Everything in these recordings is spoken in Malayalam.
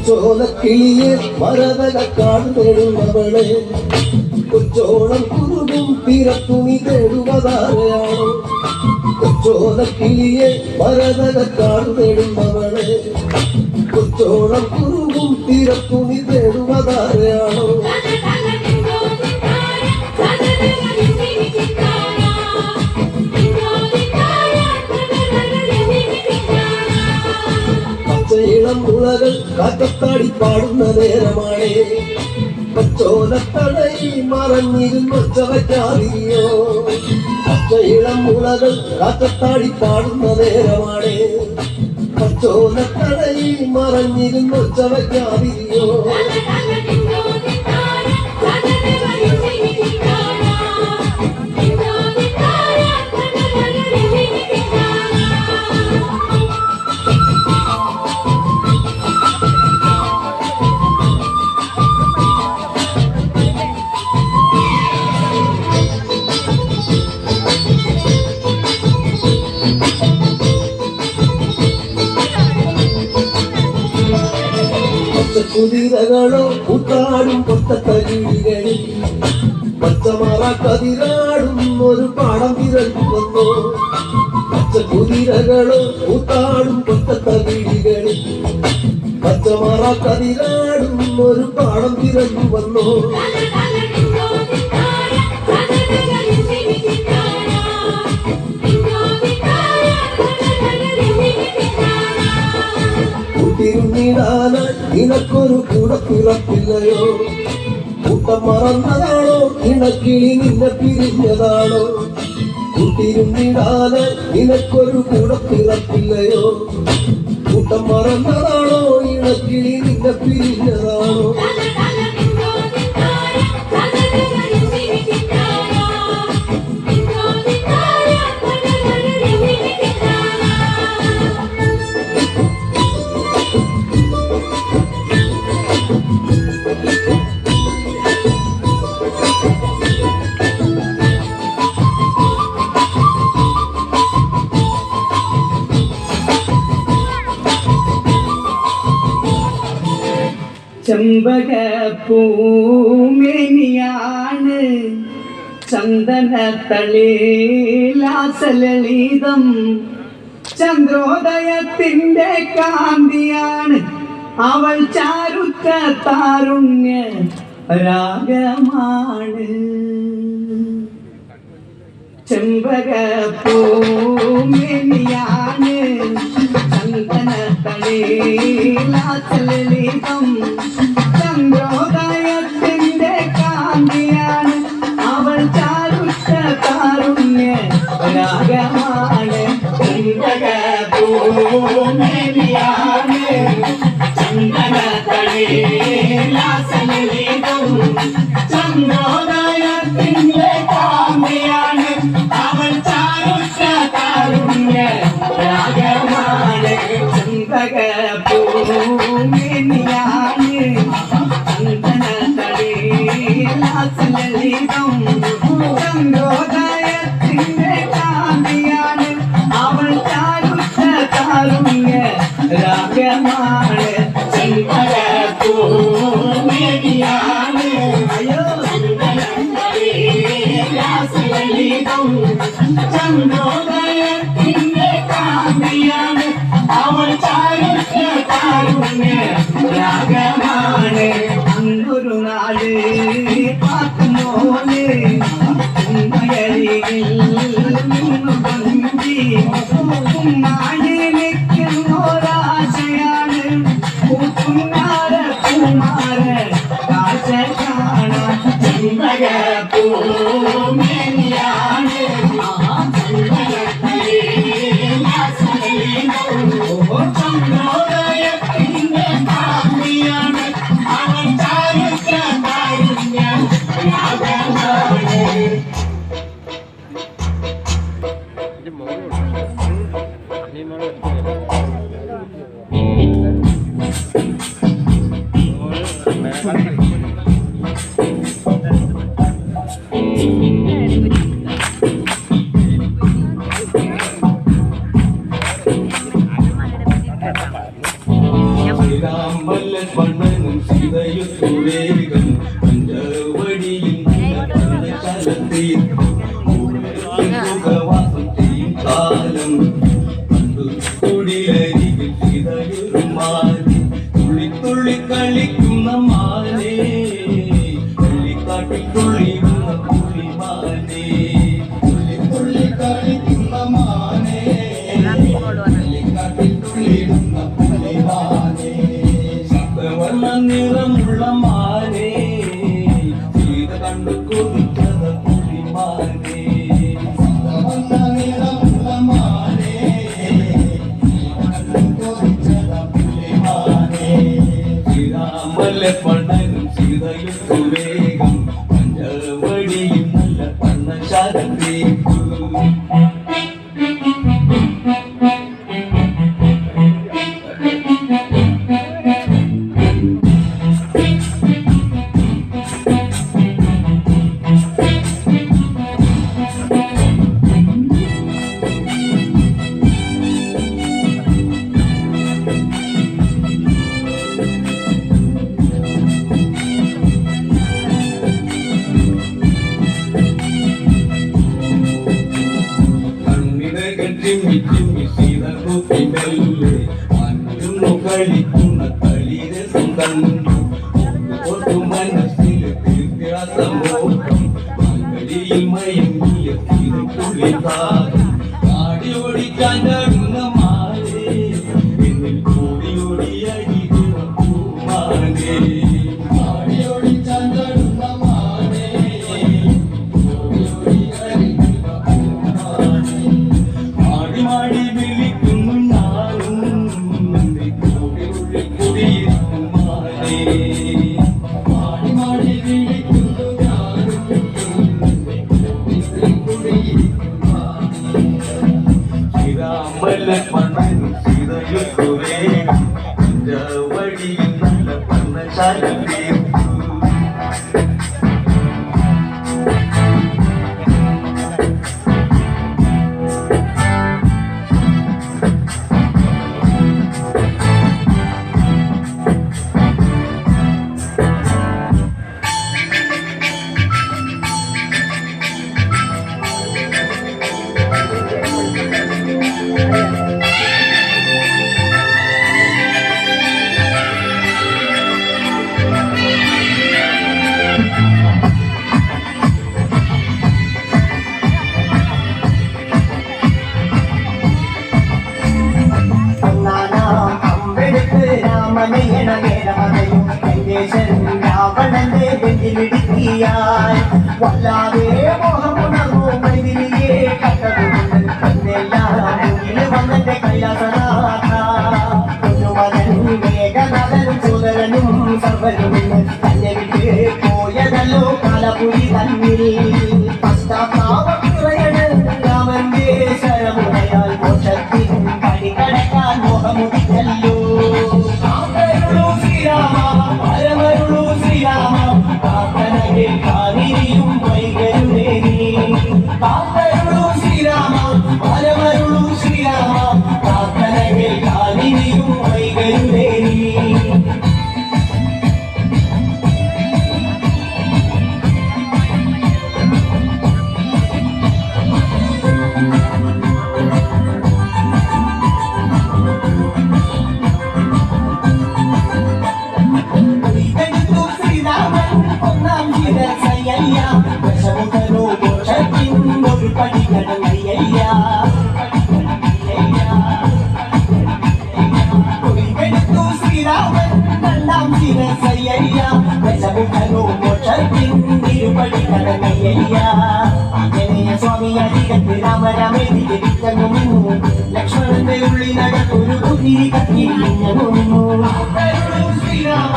കൊച്ചോലക്കിളിയെ മരതകക്കാട് തേടുന്നവളെ കൊച്ചോളം കുറുകും തീരത്തുണി തേടുവതാരയാണോ കൊച്ചോലക്കിളിയെ മരതകക്കാട് തേടുന്നവളെ കൊച്ചോളം കുറുകും തീരത്തുണി തേടുവതാരയാണോ പച്ചയിളം മുളകൾ കാറ്റത്താടി പാടുന്ന നേരമാണേ പച്ചോലത്തടയിൽ മറഞ്ഞിരുന്നൊച്ച വയ്ക്കാതിരിയോ പച്ചയിളം മുളകൾ കാറ്റത്താടി പാടുന്ന നേരമാണേ പച്ചോലത്തടയിൽ മറഞ്ഞിരുന്നൊച്ച വയ്ക്കാതിരിയോ കുതിരകളോ കൂട്ടാടും പൊട്ടത്തകിഴികളിൽ പച്ചമറ കതിരാടും ഒരു പാടം തിരഞ്ഞു വന്നോ പച്ചക്കുതിരകളോ കൂട്ടാടും പൊട്ടത്തകിഴികളിൽ പച്ചമറ കതിരാടും ഒരു പാടം തിരഞ്ഞു വന്നോ ായി നിനക്കൊരു കൂടെ പിറപ്പില്ലയോ കൂട്ടം മറന്നതാണോ ഇണക്കിളി നിന്നെ പിരിഞ്ഞതാണോ കൂട്ടിരുന്നിടാതെ നിനക്കൊരു കൂടെ പിറപ്പില്ലയോ കൂട്ടം മറന്നതാണോ ഇണക്കിളി നിന്നെ പിരിഞ്ഞതാണോ ചെമ്പകപ്പൂമേനിയാണ് ചന്ദനത്തളിലാസലളിതം ചന്ദ്രോദയത്തിന്റെ കാന്തിയാണ് അവൾ ചാരുത്ത താരുണ്യ രാഗമാണ് ചെമ്പകപ്പൂമേനിയാണ് ചന്ദനത്തളിലാസലളിതം ചന്ദ്രോദയത്തിന്റെ കാന്തിയാണ് അവൾ ചാരുത്ത താരുണ്യ രാഗമാണ് ചെമ്പകപ്പൂമേനിയാണ് ചന്ദനത്തളിലാസലളിതം ചന്ദ്രോദയത്തിന്റെ കാന്തിയാണ് അവൾ ചാരുത്ത താരുണ്യ രാഗമാണ് ചെമ്പകപ്പൂമേനിയാണ് ചന്ദനത്തളിലാസലളിതം ചന്ദ്രോദയത്തിന്റെ കാന്തിയാണ് അവൾ ചാരുത്ത താരുണ്യ രാഗമാണ് ചെമ്പകപ്പൂമേനിയാണ് ചന്ദനത്തളിലാസലളിതം ചന്ദ്രോദയത്തിന്റെ കാന്തിയാണ് അവൾ ചാരുത്ത താരുണ്യ രാഗമാണ് അന്നൊരു നാട് പാത്തുമോനെ ഉമ്മയരികിൽ നിന്നു കൊഞ്ചി ഉമ്മായി നിൽക്കുന്നൊരാശയാണ് പൂക്കുമാര കുമാര കാഴ്ച കാണാൻ ചെമ്പകപ്പൂമേനിയാണ് ശ്രീരാമല്ല പണ്ണനും സീതയുത്തു വേഗം പഞ്ചവടിയിൽ കാലത്തിൽ സുഖവാസം ചെയ്യും കാലം കണ്ടു തൊടിലരികിൽ സീതയൊരു മാലി തുള്ളി തുള്ളി കളിക്കുന്ന മാലേ പള്ളിക്കാട്ടിൽ തുള്ളിയുന്ന പുള്ളിമാലേ തുള്ളി തുള്ളി കളിക്കുന്ന മാലേ പള്ളിക്കാട്ടിൽ തുള്ളിയുന്ന പുള്ളിമാലേ ശബ്ദവർണ്ണ നിറമുള്ള മാലേ സീത കണ്ടു കൊതിച്ചത പുള്ളിമാലേ ശബ്ദവർണ്ണ നിറമുള്ള മാലേ കണ്ടു കൊതിച്ചത പുള്ളിമാലേ ശ്രീരാമല്ല പണ്ണനും സീതയുത്തു വേഗം പഞ്ചവടിയും നല്ല പണ്ണശാലത്തേക്കു കളിക്കുന്ന കളിരസം കണ്ടു മനസ്സിൽ തീർത്ഥമോട്ടം മകളിയിൽ മയങ്ങിയ തിരുത്തുള്ളി കാടിയോടിക്കാൻ കടുന്ന മാലേ എന്നിൽ കൂടിയോടി അടിക്കുന്ന പൂമാലേ കാടിയോടിക്കാൻ കടുന്ന മാലേ കൂടിയോടി അടിക്കുന്ന പൂമാലേ മാടി മാടി വിളിക്കുന്നു ഞാനും മാടി മാടി വിളിക്കുന്നു ഞാനും ശ്രീരാമല്ല പണ്ണനും സീതയുത്തു വേഗം പഞ്ചവടിയിൽ നല്ല പണ്ണശാലത്തേക്കു രാവണന്റെ വെല്ലിടിക്കിയായി വല്ലാതെ മോഹമുണർന്നു മൈതിരിയെ കണ്ടതുകൊണ്ട് എന്നെല്ലാം വന്നെന്റെ കൈലാസനാഥ കുഞ്ഞുമകൻ വേഗനകനും സുതരനും സർവനും തന്നെ വിട്ട് പോയതല്ലോ കാലപുരി തന്നിൽ പശ്ചാത്താപുറയണ് രാമന്റെ ശരമുടയാൽ മോക്ഷത്തിൻ പടി കടക്കാൻ മോഹമുടിച്ചല്ലോ ശ്രീരാമ പരമരുളു ശ്രീരാമ പ്രാർത്ഥനയിൽ കാതിരിയും വൈകരുടേ കാത്തരുളു ശ്രീരാമ പരമരുളു ശ്രീരാമ പ്രാർത്ഥനയിൽ കാതിരിയും വൈകരുടേ സ്വാമി അരികത്ത് രാമരാമേരി ജനിച്ചങ്ങുന്നു ലക്ഷ്മണന്റെ ഉള്ളിനകത്തൊരു ബുദ്ധിരി കത്തിരിഞ്ഞു ശ്രീരാമ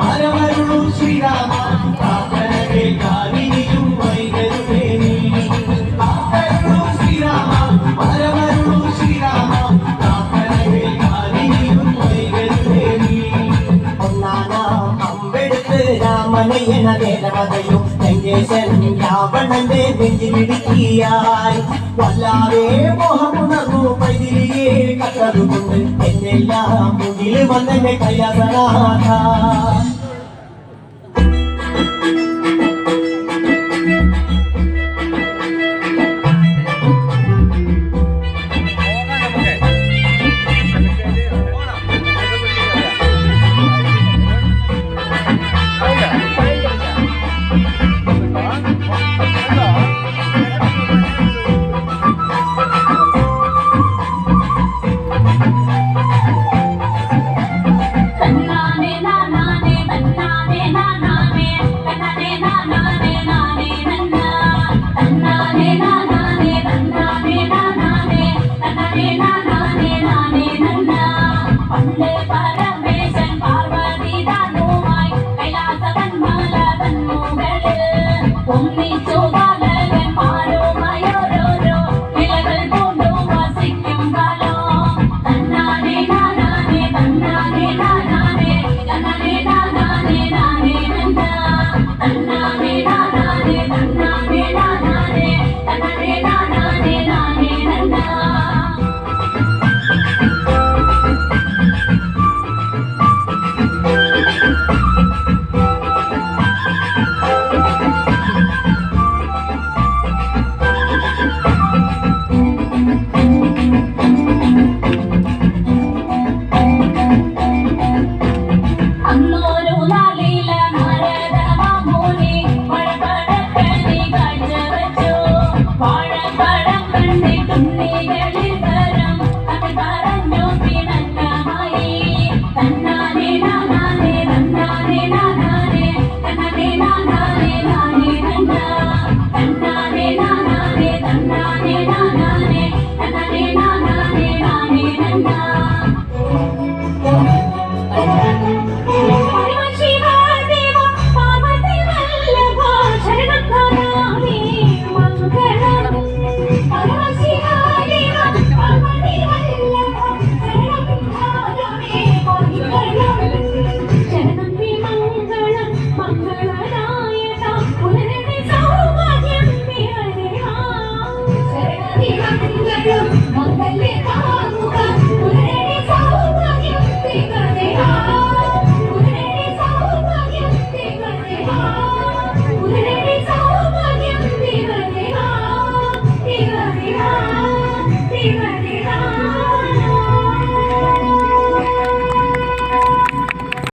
പരമരുളു ശ്രീരാമ പ്രാർത്ഥനകൾ കാതിരിയും വൈകരുടേ ശ്രീരാമ പരമരുളു ശ്രീരാമ പ്രാർത്ഥനകൾ കാതിരിയും വൈകരുടേ ഒന്നാനാം അമ്പെടുത്ത് രാമനയന ദേവതയും ലങ്കേശൻ രാവണന്റെ നെഞ്ചിലിടുക്കിയായി വല്ലാതെ മോഹമുണർന്നു പൈതിലിയെ കത്തതുകൊണ്ട് എന്നെല്ലാം മുന്നിൽ വന്നെന്നെ കൈലാസനാഥ